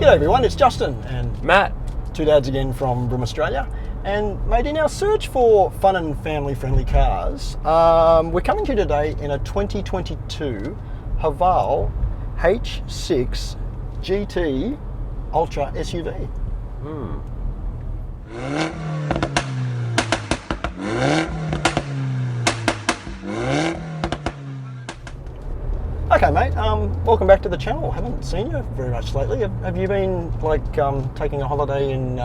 G'day everyone, it's Justin and Matt. Two dads again from Broome, Australia. And mate, in our search for fun and family friendly cars, we're coming to you today in a 2022 HAVAL H6 GT Ultra SUV. Okay mate, welcome back to the channel. Haven't seen you very much lately. Have you been like taking a holiday in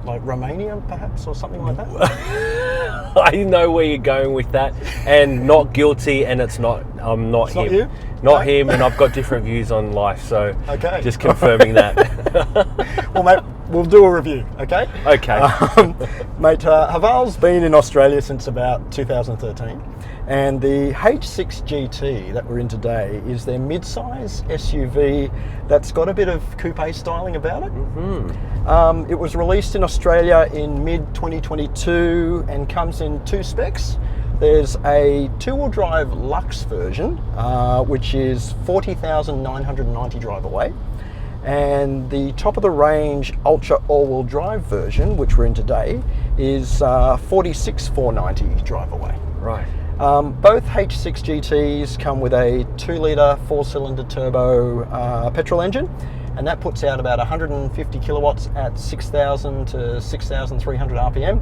like Romania perhaps or something like that? I know where you're going with that, and not guilty, and it's not. I'm not It's him. not you? Not No? him, and I've got different views on life. So Okay. just confirming that. Well mate, we'll do a review, okay? Okay. Mate, HAVAL's been in Australia since about 2013, and the H6 GT that we're in today is their mid-size SUV that's got a bit of coupe styling about it. It was released in Australia in mid-2022 and comes in two specs. There's a two-wheel drive Luxe version, which is 40,990 driver weight. And the top of the range Ultra all-wheel drive version, which we're in today, is 46,490 driver weight. Right. Both H6 GTs come with a 2-litre 4-cylinder turbo petrol engine, and that puts out about 150 kilowatts at 6,000 to 6,300 RPM,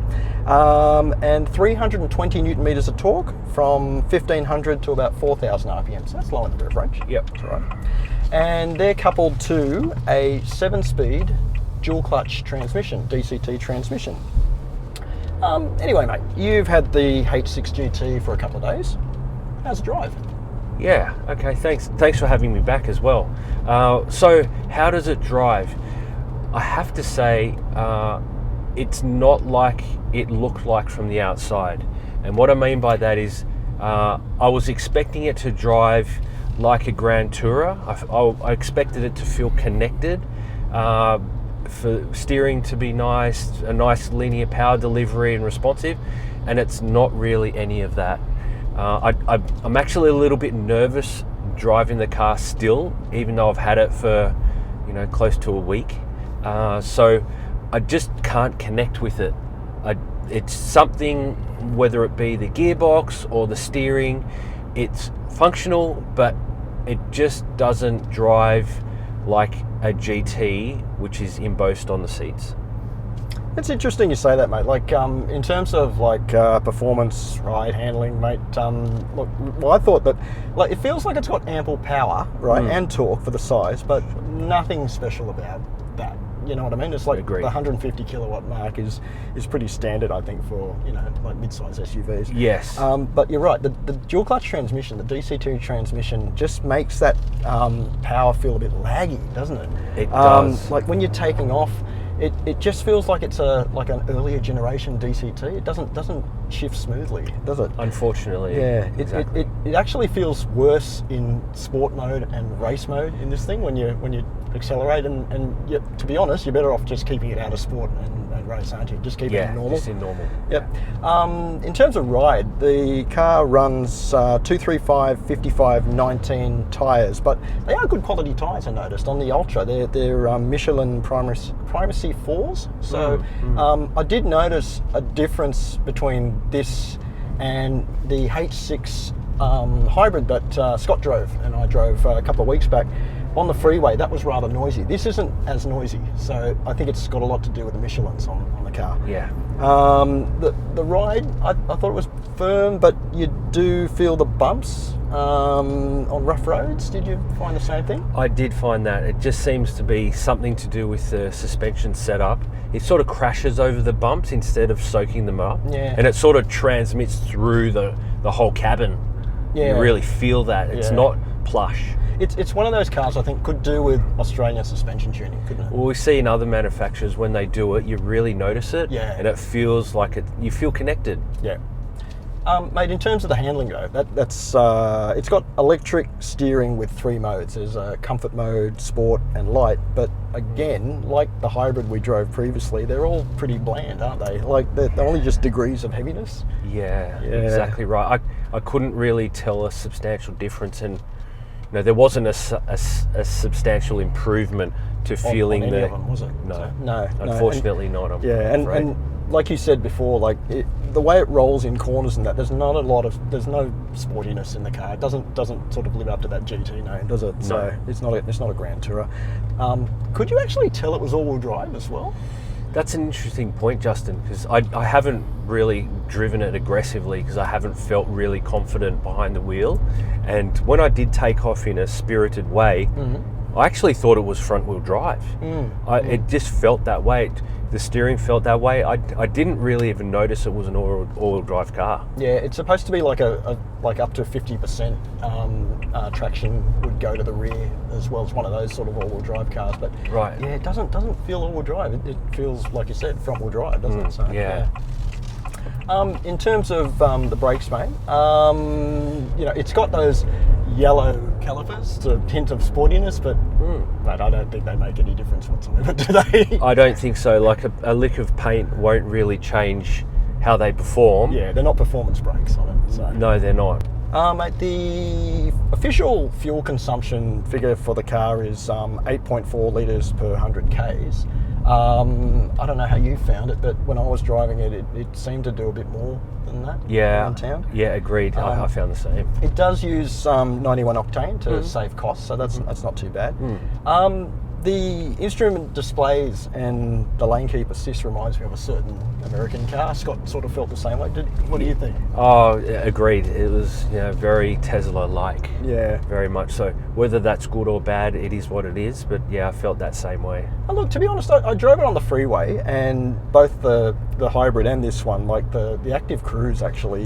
and 320 newton meters of torque from 1,500 to about 4,000 RPM. So that's low in the rev range. Yep. That's right. And they're coupled to a 7-speed dual clutch transmission, DCT transmission. Anyway, mate, you've had the H6 GT for a couple of days. How's the drive? Yeah. Okay. Thanks for having me back as well. So how does it drive? I have to say, it's not like it looked like from the outside. And what I mean by that is, I was expecting it to drive like a Grand Tourer. I expected it to feel connected, for steering to be nice, a nice linear power delivery and responsive, and it's not really any of that. I'm actually a little bit nervous driving the car still, even though I've had it for close to a week. So I just can't connect with it. It's something, whether it be the gearbox or the steering, it's functional, but it just doesn't drive like a GT, which is embossed on the seats. It's interesting you say that, mate. Like, in terms of like performance, ride handling, mate. Look, well, I thought that like it feels like it's got ample power, right, and torque for the size, but nothing special about that. You know what I mean? It's like Agreed. the 150 kilowatt mark is pretty standard, I think, for like mid-size SUVs. Yes. But you're right. The dual clutch transmission, the DCT transmission, just makes that power feel a bit laggy, doesn't it? It does. Like when you're taking off, it just feels like it's like an earlier generation DCT. It doesn't shift smoothly, does it? Unfortunately. Yeah, Exactly. it actually feels worse in sport mode and race mode in this thing when you accelerate, and to be honest, you're better off just keeping it out of sport and race, aren't you? Just keep it in normal. Just in normal. Yep. In terms of ride, the car runs 235, 55, 19 tyres, but they are good quality tyres. I noticed on the Ultra, they're Michelin Primacy 4s. So I did notice a difference between this and the H6 hybrid that Scott drove and I drove a couple of weeks back. On the freeway, that was rather noisy. This isn't as noisy, so I think it's got a lot to do with the Michelins on the car. Yeah. The ride, I thought it was firm, but you do feel the bumps on rough roads. Did you find the same thing? I did find that. It just seems to be something to do with the suspension setup. It sort of crashes over the bumps instead of soaking them up. Yeah. And it sort of transmits through the whole cabin. Yeah. You really feel that. It's not plush. It's one of those cars I think could do with Australian suspension tuning, couldn't it? Well, we see in other manufacturers when they do it, you really notice it. Yeah. And it feels like you feel connected. Yeah. Mate, in terms of the handling though, that's it's got electric steering with 3 modes. There's a comfort mode, sport and light, but again, like the hybrid we drove previously, they're all pretty bland, aren't they? Like they're only just degrees of heaviness. Yeah, exactly right. I couldn't really tell a substantial difference, and No, there wasn't a substantial improvement to feeling on any the. of them, was it? No, So, no. unfortunately not. I'm And afraid. and like you said before, like the way it rolls in corners and that, there's no sportiness in the car. It doesn't sort of live up to that GT name, does it? No. So it's not a Grand Tourer. Could you actually tell it was all-wheel drive as well? That's an interesting point, Justin, because I haven't really driven it aggressively because I haven't felt really confident behind the wheel. And when I did take off in a spirited way, I actually thought it was front-wheel drive. It just felt that way. The steering felt that way. I didn't really even notice it was an all-wheel drive car. Yeah, it's supposed to be like like up to 50% traction would go to the rear as well as one of those sort of all-wheel drive cars. But Right. yeah, it doesn't feel all-wheel drive. It feels, like you said, front-wheel drive, doesn't it? So, yeah. In terms of the brakes, mate, it's got those yellow calipers to hint of sportiness, but mate, I don't think they make any difference whatsoever, do they? I don't think so. Like a lick of paint won't really change how they perform. Yeah, they're not performance brakes on it. So. No, they're not. Mate, the official fuel consumption figure for the car is 8.4 litres per 100 Ks. I don't know how you found it, but when I was driving it, it seemed to do a bit more than that in town. Yeah, agreed. I found the same. It does use 91 octane to save costs, so that's not too bad. The instrument displays and the lane keep assist reminds me of a certain American car. Scott sort of felt the same way. What do you think? Oh, agreed. It was very Tesla-like. Yeah. Very much so. Whether that's good or bad, it is what it is. But yeah, I felt that same way. And look, to be honest, I drove it on the freeway, and both the hybrid and this one, like the Active Cruise actually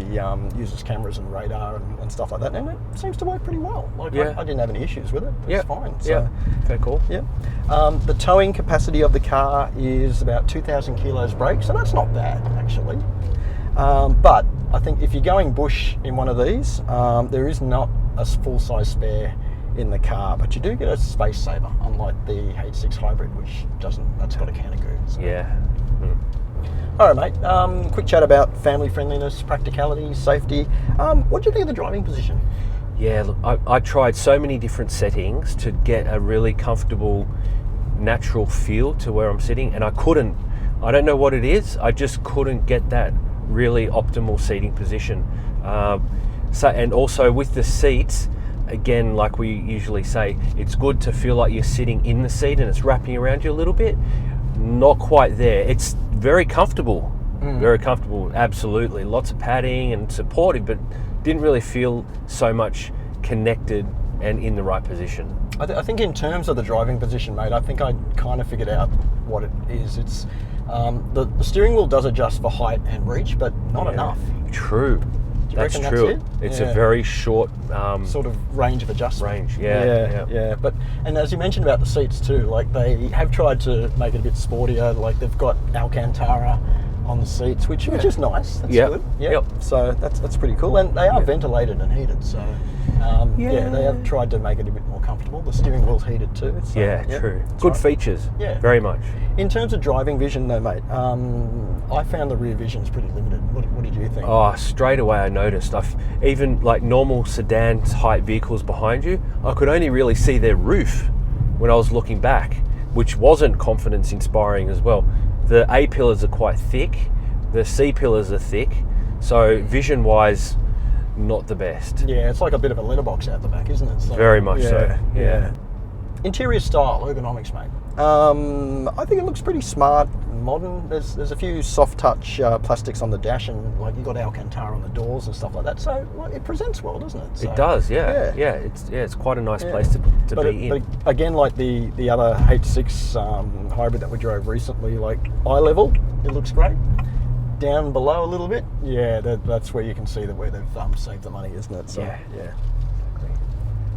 uses cameras and radar and stuff like that, and it seems to work pretty well. Like I didn't have any issues with it. It's fine. So, yeah. Fair call. Yeah. The towing capacity of the car is about 2,000 kilos brake, so that's not bad actually. But I think if you're going bush in one of these, there is not a full-size spare in the car, but you do get a space saver, unlike the H6 hybrid, which doesn't. That's got a can of goo. So. Yeah. All right, mate. Quick chat about family friendliness, practicality, safety. What do you think of the driving position? Yeah, look, I tried so many different settings to get a really comfortable, natural feel to where I'm sitting, and I couldn't. I don't know what it is. I just couldn't get that really optimal seating position. And also with the seats, again, like we usually say, it's good to feel like you're sitting in the seat and it's wrapping around you a little bit. Not quite there. It's very comfortable. Very comfortable, absolutely. Lots of padding and supportive, but didn't really feel so much connected and in the right position. I think in terms of the driving position, mate, I think I kind of figured out what it is. It's the steering wheel does adjust for height and reach, but not enough. True. Do you That's reckon true. That's it? It's a very short sort of range of adjustment. Yeah. But and as you mentioned about the seats too, like they have tried to make it a bit sportier. Like they've got Alcantara on the seats, which is nice. That's good. Yep. So that's pretty cool, and they are ventilated and heated. So they have tried to make it a bit more comfortable. The steering wheel's heated too. So, true. Good features. Yeah, very much. In terms of driving vision, though, mate, I found the rear vision's pretty limited. What did you think? Oh, straight away I noticed. Even like normal sedan type vehicles behind you, I could only really see their roof when I was looking back, which wasn't confidence inspiring as well. The A pillars are quite thick, the C pillars are thick, so vision wise, not the best. Yeah, it's like a bit of a letterbox out the back, isn't it? So, very much so. Yeah. Interior style, ergonomics, mate. I think it looks pretty smart, modern. There's a few soft touch plastics on the dash, and like you got Alcantara on the doors and stuff like that. So it presents well, doesn't it? So, it does, yeah. It's quite a nice place to be in. But again, like the other H6 hybrid that we drove recently, like eye level, it looks great. Down below a little bit, that's where you can see where they've saved the money, isn't it? So, yeah.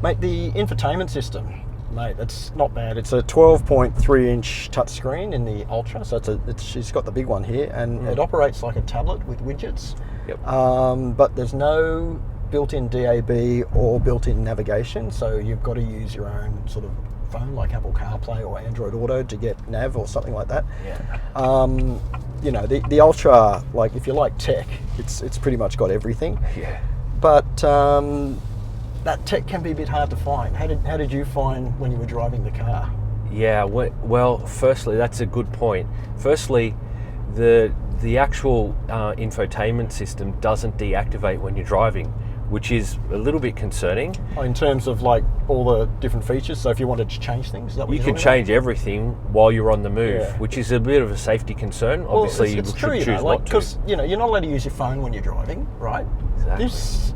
Mate, the infotainment system. Mate, that's not bad. It's a 12.3-inch touchscreen in the Ultra, so she's got the big one here, and it operates like a tablet with widgets. Yep. But there's no built-in DAB or built-in navigation, so you've got to use your own sort of phone, like Apple CarPlay or Android Auto, to get nav or something like that. Yeah. The Ultra, like if you like tech, it's pretty much got everything. Yeah. But that tech can be a bit hard to find. How did you find when you were driving the car? Yeah, well, firstly, that's a good point. Firstly, the actual infotainment system doesn't deactivate when you're driving, which is a little bit concerning. In terms of like all the different features, so if you wanted to change things, is that what you can change everything while you're on the move, which is a bit of a safety concern. Well, obviously, it's you true, should choose not to. because you're not allowed to use your phone when you're driving, right? Exactly. This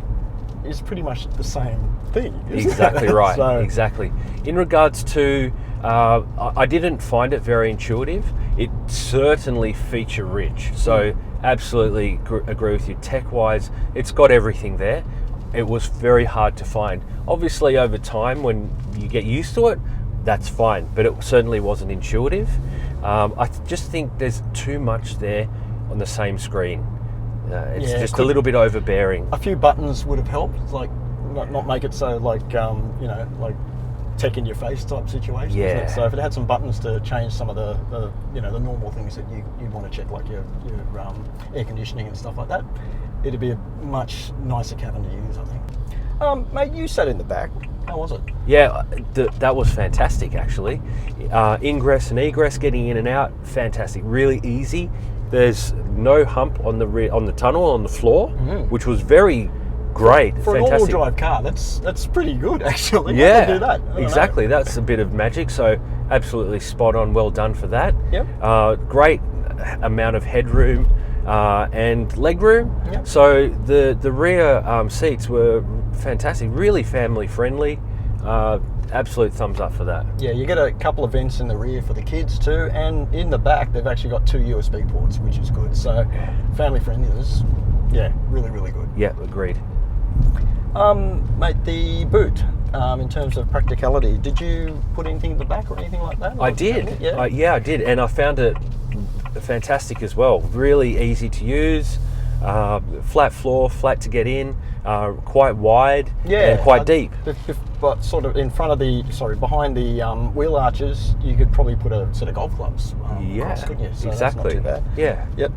is pretty much the same thing. Exactly right. So, exactly. In regards to, I didn't find it very intuitive. It certainly feature rich. So absolutely agree with you. Tech-wise, it's got everything there. It was very hard to find. Obviously, over time, when you get used to it, that's fine. But it certainly wasn't intuitive. I just think there's too much there on the same screen. It's just a little bit overbearing. A few buttons would have helped, like not make it so like like tech in your face type situation. Yeah. Isn't it? So if it had some buttons to change some of the the normal things that you want to check, like your air conditioning and stuff like that, it'd be a much nicer cabin to use, I think. Mate, you sat in the back. How was it? Yeah, that was fantastic actually. Ingress and egress, getting in and out, fantastic. Really easy. There's no hump on the tunnel, on the floor, which was very great. For fantastic. an all-wheel drive car, that's pretty good actually. Yeah, How do that? exactly. That's a bit of magic. So absolutely spot on. Well done for that. Yep. Great amount of headroom and legroom. Yep. So the rear seats were fantastic. Really family friendly. Absolute thumbs up for that. Yeah, you get a couple of vents in the rear for the kids too, and in the back they've actually got 2 USB ports, which is good. So family friendly. Really, really good. Yeah, agreed. Mate, the boot, in terms of practicality, did you put anything in the back or anything like that? I did. Yeah. I did, and I found it fantastic as well. Really easy to use, flat floor, flat to get in, quite wide and quite deep. But sort of behind the wheel arches, you could probably put a set of golf clubs. Across, couldn't you? So exactly. That's not too bad. Yeah. Yep.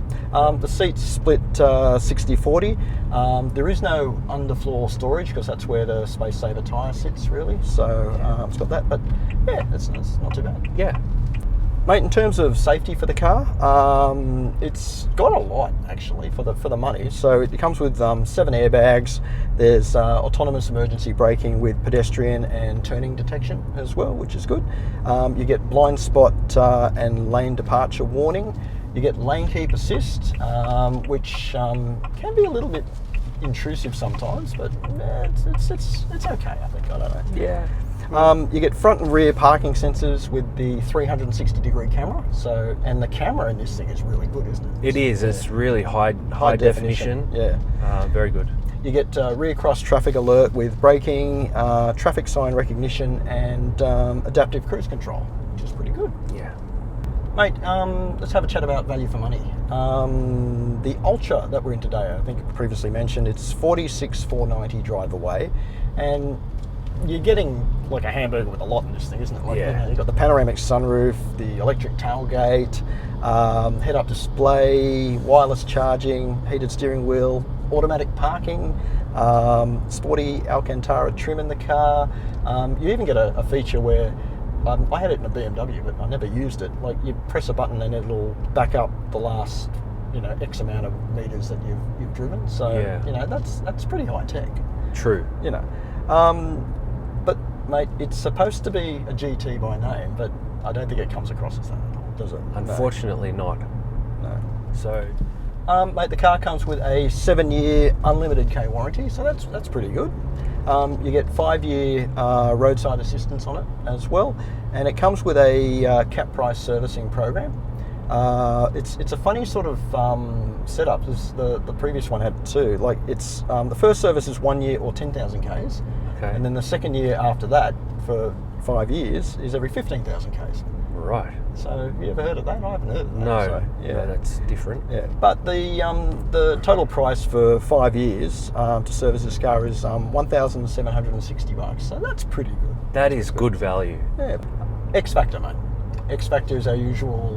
The seats split 60-40. There is no underfloor storage because that's where the space saver tyre sits, really. So it's got that, but yeah, it's not too bad. Yeah. Mate, in terms of safety for the car, it's got a lot actually for the money. So it comes with 7 airbags. There's autonomous emergency braking with pedestrian and turning detection as well, which is good. You get blind spot and lane departure warning. You get lane keep assist, which can be a little bit intrusive sometimes, but it's okay. I think. I don't know. Yeah. You get front and rear parking sensors with the 360-degree camera. And the camera in this thing is really good, isn't it? It is. It's really high definition. Yeah. Very good. You get rear cross traffic alert with braking, traffic sign recognition, and adaptive cruise control, which is pretty good. Yeah. Mate, let's have a chat about value for money. The Ultra that we're in today, I think previously mentioned, it's $46,490 drive away, and you're getting like a hamburger with a lot in this thing, isn't it? Like, you've got the panoramic sunroof, the electric tailgate, head-up display, wireless charging, heated steering wheel, automatic parking, sporty Alcantara trim in the car. You even get a feature where I had it in a BMW, but I never used it. Like, you press a button and it'll back up the last, X amount of meters that you've driven. So, that's pretty high tech. True. But mate, it's supposed to be a GT by name, but I don't think it comes across as that at all, does it? Unfortunately, not. No. So, mate, the car comes with a 7-year unlimited K warranty, so that's pretty good. You get 5-year roadside assistance on it as well, and it comes with a cap price servicing program. It's a funny sort of setup. The previous one had two. Like, it's the first service is 1 year or 10,000 Ks, and then the second year after that for 5 years is every 15,000 Ks. Right. So, have you ever heard of that? I haven't heard of that. No. So, No, that's different. Yeah, but the total price for 5 years to service this car is $1,760. So that's pretty good. That is good value. Yeah. X Factor, mate. X Factor is our usual,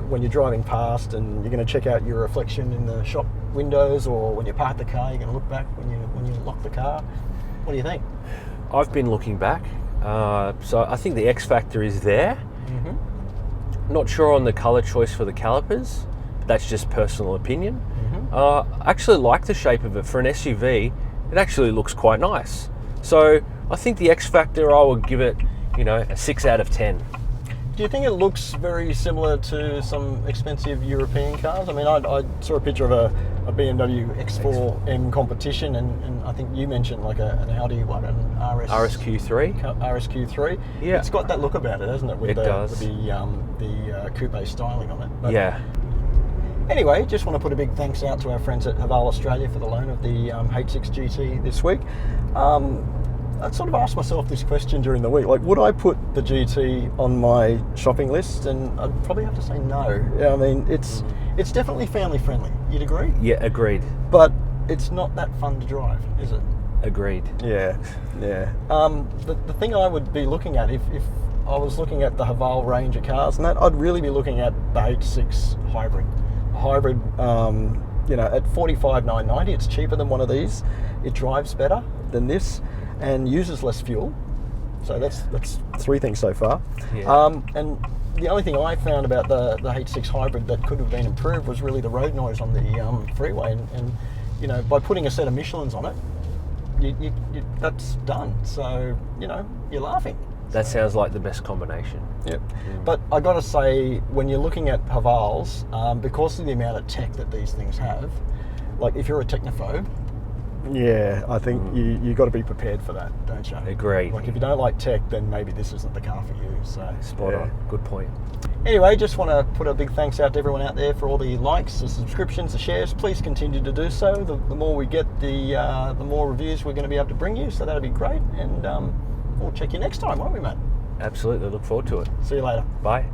when you're driving past and you're going to check out your reflection in the shop windows, or when you park the car, you're going to look back when you lock the car. What do you think? I've been looking back, so I think the X factor is there. Not sure on the colour choice for the calipers, but that's just personal opinion. I actually like the shape of it. For an SUV, it actually looks quite nice. So I think the X factor, I would give it, you know, a 6 out of 10. Do you think it looks very similar to some expensive European cars? I mean, I saw a picture of a BMW X4M competition, and I think you mentioned like an Audi, an RSQ3. RSQ3. Yeah. It's got that look about it, hasn't it? With It does. With the coupe styling on it. But Yeah. anyway, just want to put a big thanks out to our friends at HAVAL Australia for the loan of the H6 GT this week. I sort of asked myself this question during the week, like, would I put the GT on my shopping list? And I'd probably have to say no. I mean, it's definitely family friendly. You'd agree? Yeah, agreed. But it's not that fun to drive, is it? Agreed. Yeah. The thing I would be looking at, if I was looking at the HAVAL range of cars and that, I'd really be looking at the H6 hybrid. A hybrid, you know, at $45,990, it's cheaper than one of these. It drives better than this and uses less fuel. So that's 3 things so far. Yeah. And the only thing I found about the H6 hybrid that could have been improved was really the road noise on the freeway. And you know, by putting a set of Michelins on it, you that's done. So, you know, you're laughing. That sounds like the best combination. Yep. But I got to say, when you're looking at HAVALs, because of the amount of tech that these things have, like if you're a technophobe, yeah, I think you got to be prepared for that, don't you? Agreed. Like if you don't like tech, then maybe this isn't the car for you. So Spot on. Good point. Anyway, just want to put a big thanks out to everyone out there for all the likes, the subscriptions, the shares. Please continue to do so. The more we get, the more reviews we're going to be able to bring you. So that'll be great. And we'll check you next time, won't we, Matt? Absolutely. Look forward to it. See you later. Bye.